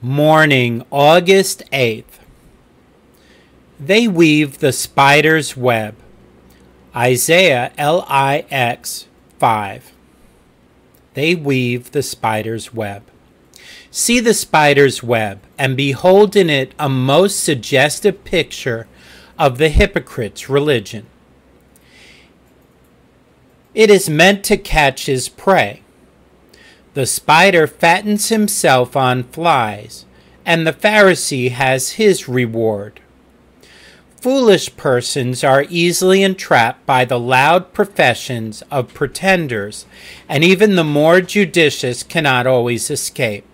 Morning, August 8th. They weave the spider's web. Isaiah LIX 5. They weave the spider's web. See the spider's web, and behold in it a most suggestive picture of the hypocrite's religion. It is meant to catch his prey. The spider fattens himself on flies, and the Pharisee has his reward. Foolish persons are easily entrapped by the loud professions of pretenders, and even the more judicious cannot always escape.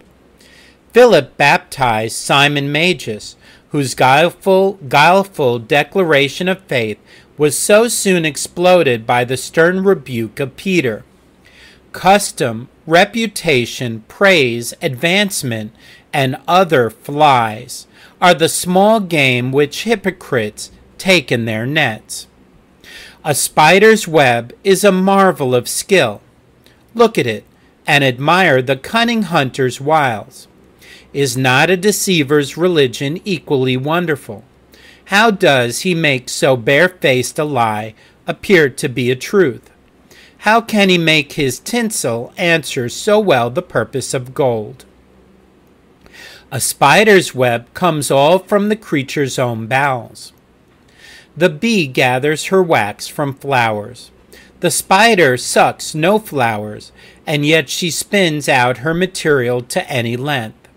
Philip baptized Simon Magus, whose guileful declaration of faith was so soon exploded by the stern rebuke of Peter. Custom, reputation, praise, advancement, and other flies are the small game which hypocrites take in their nets. A spider's web is a marvel of skill. Look at it and admire the cunning hunter's wiles. Is not a deceiver's religion equally wonderful? How does he make so barefaced a lie appear to be a truth? How can he make his tinsel answer so well the purpose of gold? A spider's web comes all from the creature's own bowels. The bee gathers her wax from flowers. The spider sucks no flowers, and yet she spins out her material to any length.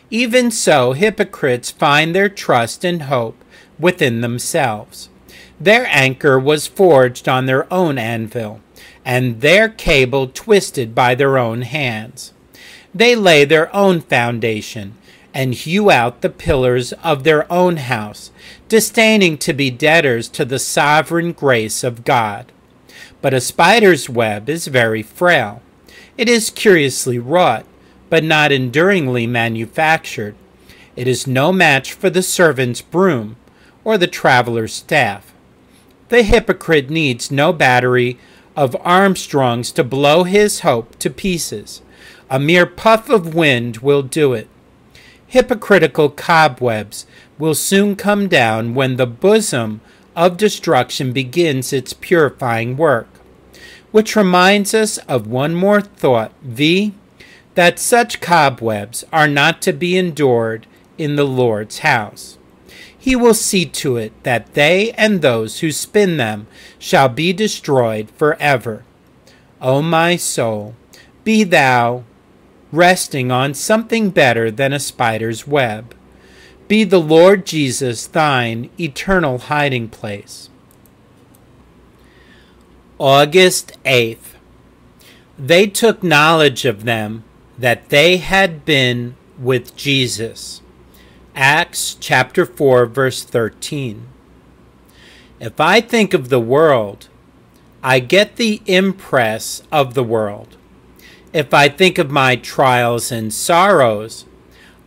Even so, hypocrites find their trust and hope within themselves. Their anchor was forged on their own anvil, and their cable twisted by their own hands. They lay their own foundation, and hew out the pillars of their own house, disdaining to be debtors to the sovereign grace of God. But a spider's web is very frail. It is curiously wrought, but not enduringly manufactured. It is no match for the servant's broom or the traveler's staff. The hypocrite needs no battery of Armstrongs to blow his hope to pieces. A mere puff of wind will do it. Hypocritical cobwebs will soon come down when the bosom of destruction begins its purifying work. Which reminds us of one more thought, viz., that such cobwebs are not to be endured in the Lord's house. He will see to it that they and those who spin them shall be destroyed forever. O my soul, be thou resting on something better than a spider's web. Be the Lord Jesus thine eternal hiding place. August 8th. They took knowledge of them that they had been with Jesus. Acts chapter 4, verse 13. If I think of the world, I get the impress of the world. If I think of my trials and sorrows,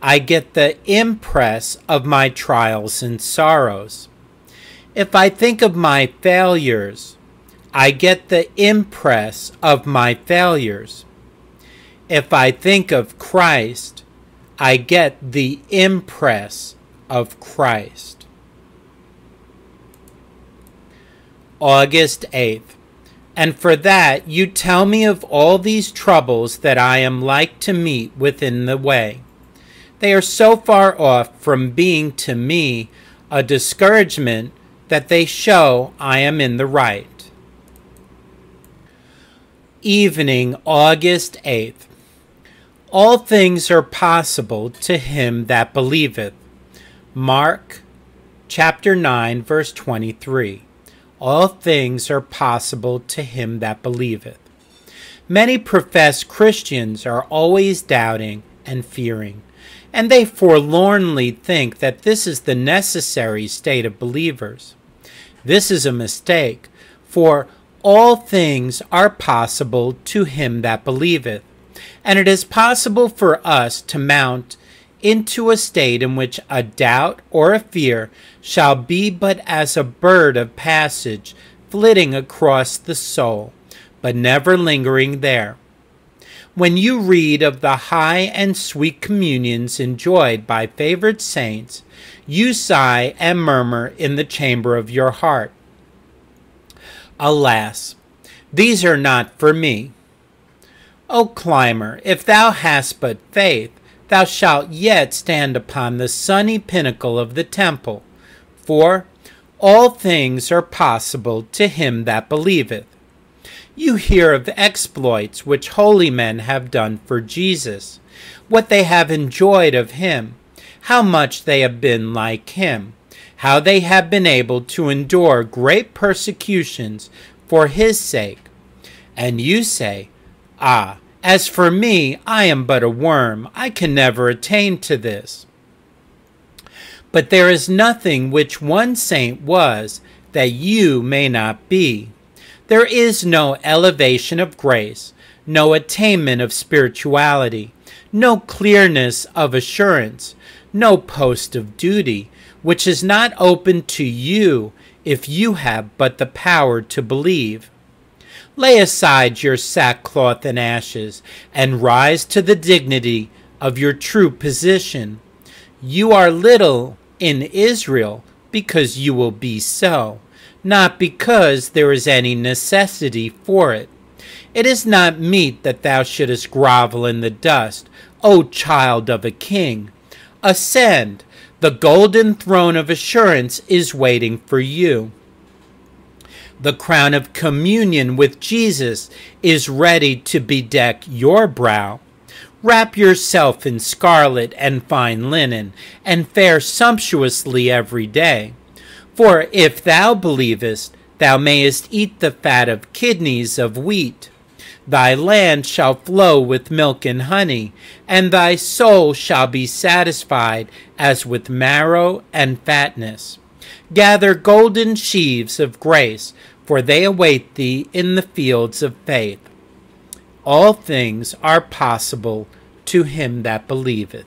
I get the impress of my trials and sorrows. If I think of my failures, I get the impress of my failures. If I think of Christ, I get the impress of Christ. August 8th. And for that you tell me of all these troubles that I am like to meet within the way. They are so far off from being to me a discouragement that they show I am in the right. Evening, August 8th. All things are possible to him that believeth. Mark chapter 9, verse 23. All things are possible to him that believeth. Many professed Christians are always doubting and fearing, and they forlornly think that this is the necessary state of believers. This is a mistake, for all things are possible to him that believeth. And it is possible for us to mount into a state in which a doubt or a fear shall be but as a bird of passage flitting across the soul, but never lingering there. When you read of the high and sweet communions enjoyed by favored saints, you sigh and murmur in the chamber of your heart, "Alas, these are not for me." O climber, if thou hast but faith, thou shalt yet stand upon the sunny pinnacle of the temple, for all things are possible to him that believeth. You hear of exploits which holy men have done for Jesus, what they have enjoyed of him, how much they have been like him, how they have been able to endure great persecutions for his sake. And you say, "Ah, as for me, I am but a worm. I can never attain to this." But there is nothing which one saint was that you may not be. There is no elevation of grace, no attainment of spirituality, no clearness of assurance, no post of duty, which is not open to you if you have but the power to believe. Lay aside your sackcloth and ashes, and rise to the dignity of your true position. You are little in Israel because you will be so, not because there is any necessity for it. It is not meet that thou shouldest grovel in the dust, O child of a king. Ascend, the golden throne of assurance is waiting for you. The crown of communion with Jesus is ready to bedeck your brow. Wrap yourself in scarlet and fine linen, and fare sumptuously every day. For if thou believest, thou mayest eat the fat of kidneys of wheat. Thy land shall flow with milk and honey, and thy soul shall be satisfied as with marrow and fatness. Gather golden sheaves of grace, for they await thee in the fields of faith. All things are possible to him that believeth.